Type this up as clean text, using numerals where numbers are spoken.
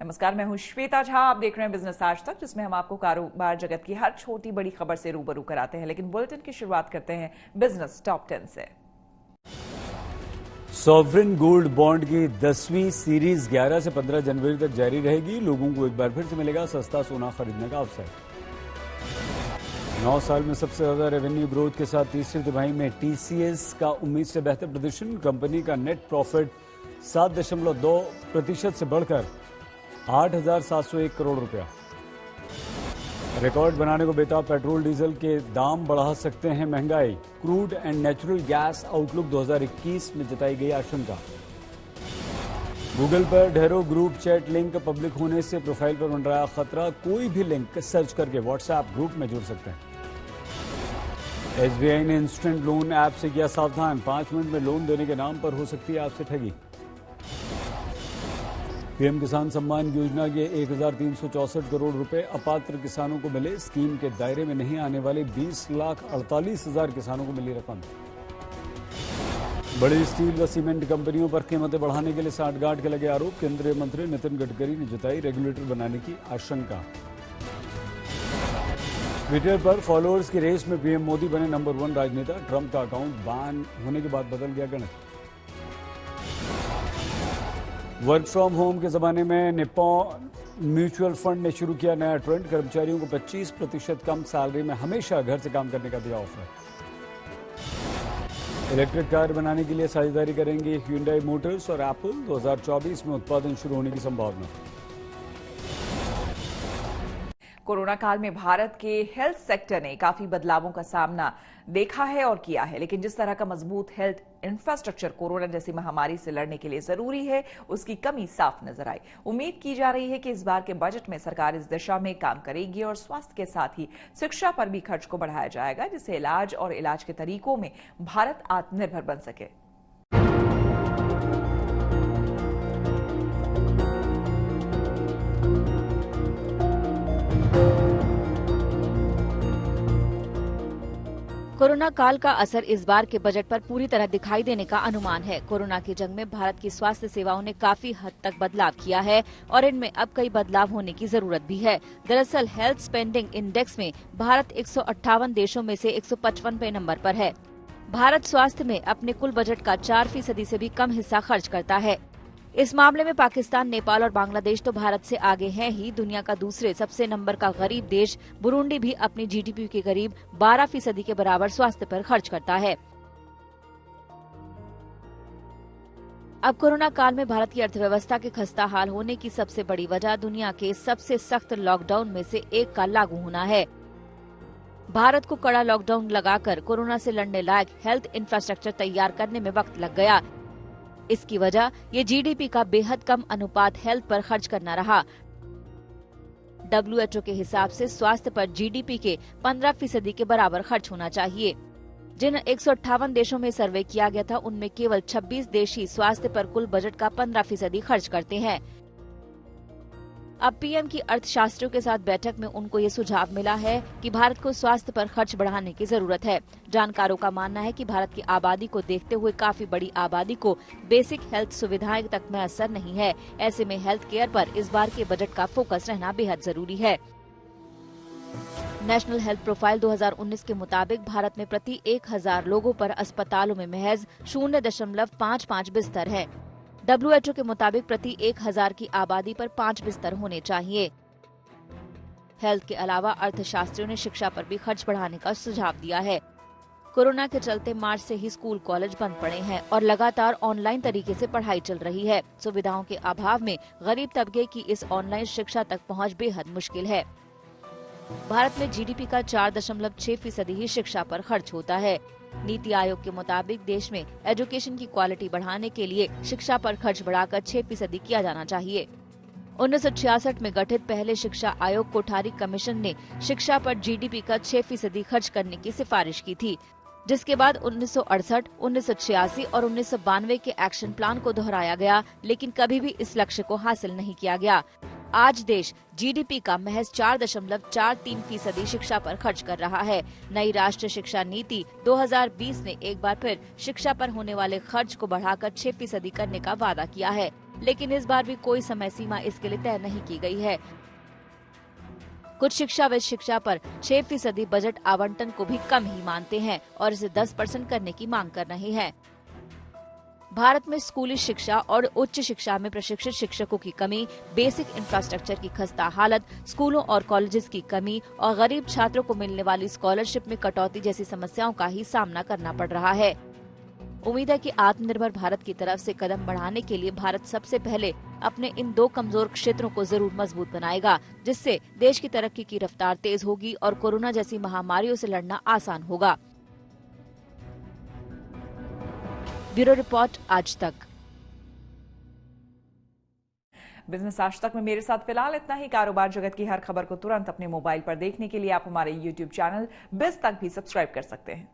नमस्कार, मैं हूं श्वेता झा। आप देख रहे हैं बिजनेस आज तक, जिसमें हम आपको कारोबार जगत की हर छोटी बड़ी खबर से रूबरू कराते हैं। लेकिन बुलेटिन की शुरुआत करते हैं बिजनेस टॉप 10 से। सॉवरेन गोल्ड बॉन्ड की 10वीं सीरीज 11 से 15 जनवरी तक जारी रहेगी। लोगों को एक बार फिर से मिलेगा सस्ता सोना खरीदने का अवसर। 9 साल में सबसे ज्यादा रेवेन्यू ग्रोथ के साथ तीसरी तिमाही में टीसीएस का उम्मीद से बेहतर प्रदर्शन। कंपनी का नेट प्रॉफिट 7.2% से बढ़कर 8,701 करोड़ रुपया। रिकॉर्ड बनाने को बेताब पेट्रोल डीजल के दाम बढ़ा सकते हैं महंगाई। Crude and natural gas outlook 2021 में जताई गई आशंका। गूगल पर ढेरों ग्रुप चैट लिंक पब्लिक होने से प्रोफाइल पर मंडराया खतरा। कोई भी लिंक सर्च करके व्हाट्सएप ग्रुप में जुड़ सकते हैं। एसबीआई ने इंस्टेंट लोन ऐप से किया सावधान। 5 मिनट में लोन देने के नाम पर हो सकती है आपसे ठगी। पीएम किसान सम्मान योजना के 1,364 करोड़ रुपए अपात्र किसानों को मिले। स्कीम के दायरे में नहीं आने वाले 20,48,000 किसानों को मिली रकम। बड़ी स्टील व सीमेंट कंपनियों पर कीमतें बढ़ाने के लिए सांठगांठ के लगे आरोप। केंद्रीय मंत्री नितिन गडकरी ने जताई रेगुलेटर बनाने की आशंका। ट्विटर पर फॉलोअर्स की रेस में पीएम मोदी बने नंबर 1 राजनेता। ट्रंप का अकाउंट बैन होने के बाद बदल गया गणित। वर्क फ्रॉम होम के जमाने में निप्पॉन म्यूचुअल फंड ने शुरू किया नया ट्रेंड। कर्मचारियों को 25% कम सैलरी में हमेशा घर से काम करने का दिया ऑफर। इलेक्ट्रिक कार बनाने के लिए साझेदारी करेंगे ह्यूंडई मोटर्स और एप्पल। 2024 में उत्पादन शुरू होने की संभावना। कोरोना काल में भारत के हेल्थ सेक्टर ने काफी बदलावों का सामना देखा है और किया है, लेकिन जिस तरह का मजबूत हेल्थ इंफ्रास्ट्रक्चर कोरोना जैसी महामारी से लड़ने के लिए जरूरी है, उसकी कमी साफ नजर आई। उम्मीद की जा रही है कि इस बार के बजट में सरकार इस दिशा में काम करेगी और स्वास्थ्य के साथ ही शिक्षा पर भी खर्च को बढ़ाया जाएगा, जिससे इलाज और इलाज के तरीकों में भारत आत्मनिर्भर बन सके। कोरोना काल का असर इस बार के बजट पर पूरी तरह दिखाई देने का अनुमान है। कोरोना की जंग में भारत की स्वास्थ्य सेवाओं ने काफी हद तक बदलाव किया है और इनमें अब कई बदलाव होने की जरूरत भी है। दरअसल हेल्थ स्पेंडिंग इंडेक्स में भारत 158 देशों में से 155वें नंबर पर है। भारत स्वास्थ्य में अपने कुल बजट का 4% से भी कम हिस्सा खर्च करता है। इस मामले में पाकिस्तान, नेपाल और बांग्लादेश तो भारत से आगे हैं ही। दुनिया का दूसरे सबसे नंबर का गरीब देश बुरुंडी भी अपनी जीडीपी के करीब 12% के बराबर स्वास्थ्य पर खर्च करता है। अब कोरोना काल में भारत की अर्थव्यवस्था के खस्ता हाल होने की सबसे बड़ी वजह दुनिया के सबसे सख्त लॉकडाउन में से एक का लागू होना है। भारत को कड़ा लॉकडाउन लगाकर कोरोना से लड़ने लायक हेल्थ इंफ्रास्ट्रक्चर तैयार करने में वक्त लग गया। इसकी वजह ये जीडीपी का बेहद कम अनुपात हेल्थ पर खर्च करना रहा। WHO के हिसाब से स्वास्थ्य पर जीडीपी के 15% के बराबर खर्च होना चाहिए। जिन 158 देशों में सर्वे किया गया था, उनमें केवल 26 देश ही स्वास्थ्य पर कुल बजट का 15% खर्च करते हैं। अब पीएम की अर्थशास्त्रियों के साथ बैठक में उनको ये सुझाव मिला है कि भारत को स्वास्थ्य पर खर्च बढ़ाने की जरूरत है। जानकारों का मानना है कि भारत की आबादी को देखते हुए काफी बड़ी आबादी को बेसिक हेल्थ सुविधाएं तक मैसर नहीं है। ऐसे में हेल्थ केयर पर इस बार के बजट का फोकस रहना बेहद जरूरी है। नेशनल हेल्थ प्रोफाइल 2019 के मुताबिक भारत में प्रति 1,000 लोगों पर अस्पतालों में महज 0.55 बिस्तर है। WHO के मुताबिक प्रति 1,000 की आबादी पर 5 बिस्तर होने चाहिए। हेल्थ के अलावा अर्थशास्त्रियों ने शिक्षा पर भी खर्च बढ़ाने का सुझाव दिया है। कोरोना के चलते मार्च से ही स्कूल कॉलेज बंद पड़े हैं और लगातार ऑनलाइन तरीके से पढ़ाई चल रही है। सुविधाओं के अभाव में गरीब तबके की इस ऑनलाइन शिक्षा तक पहुंच बेहद मुश्किल है। भारत में जीडीपी का 4.6% ही शिक्षा पर खर्च होता है। नीति आयोग के मुताबिक देश में एजुकेशन की क्वालिटी बढ़ाने के लिए शिक्षा पर खर्च बढ़ाकर 6% किया जाना चाहिए। 1966 में गठित पहले शिक्षा आयोग कोठारी कमीशन ने शिक्षा पर जीडीपी का 6% खर्च करने की सिफारिश की थी, जिसके बाद 1968, 1986 और 1992 के एक्शन प्लान को दोहराया गया, लेकिन कभी भी इस लक्ष्य को हासिल नहीं किया गया। आज देश जीडीपी का महज 4.43% शिक्षा पर खर्च कर रहा है। नई राष्ट्रीय शिक्षा नीति 2020 ने एक बार फिर शिक्षा पर होने वाले खर्च को बढ़ाकर 6% करने का वादा किया है। लेकिन इस बार भी कोई समय सीमा इसके लिए तय नहीं की गई है। कुछ शिक्षाविद शिक्षा पर 6% बजट आवंटन को भी कम ही मानते हैं और इसे 10% करने की मांग कर रहे हैं। भारत में स्कूली शिक्षा और उच्च शिक्षा में प्रशिक्षित शिक्षकों की कमी, बेसिक इंफ्रास्ट्रक्चर की खस्ता हालत, स्कूलों और कॉलेजेस की कमी और गरीब छात्रों को मिलने वाली स्कॉलरशिप में कटौती जैसी समस्याओं का ही सामना करना पड़ रहा है। उम्मीद है कि आत्मनिर्भर भारत की तरफ से कदम बढ़ाने के लिए भारत सबसे पहले अपने इन 2 कमजोर क्षेत्रों को जरूर मजबूत बनाएगा, जिससे देश की तरक्की की रफ्तार तेज होगी और कोरोना जैसी महामारियों से लड़ना आसान होगा। ब्यूरो रिपोर्ट, आज तक। बिजनेस आज तक में मेरे साथ फिलहाल इतना ही। कारोबार जगत की हर खबर को तुरंत अपने मोबाइल पर देखने के लिए आप हमारे YouTube चैनल बिज तक भी सब्सक्राइब कर सकते हैं।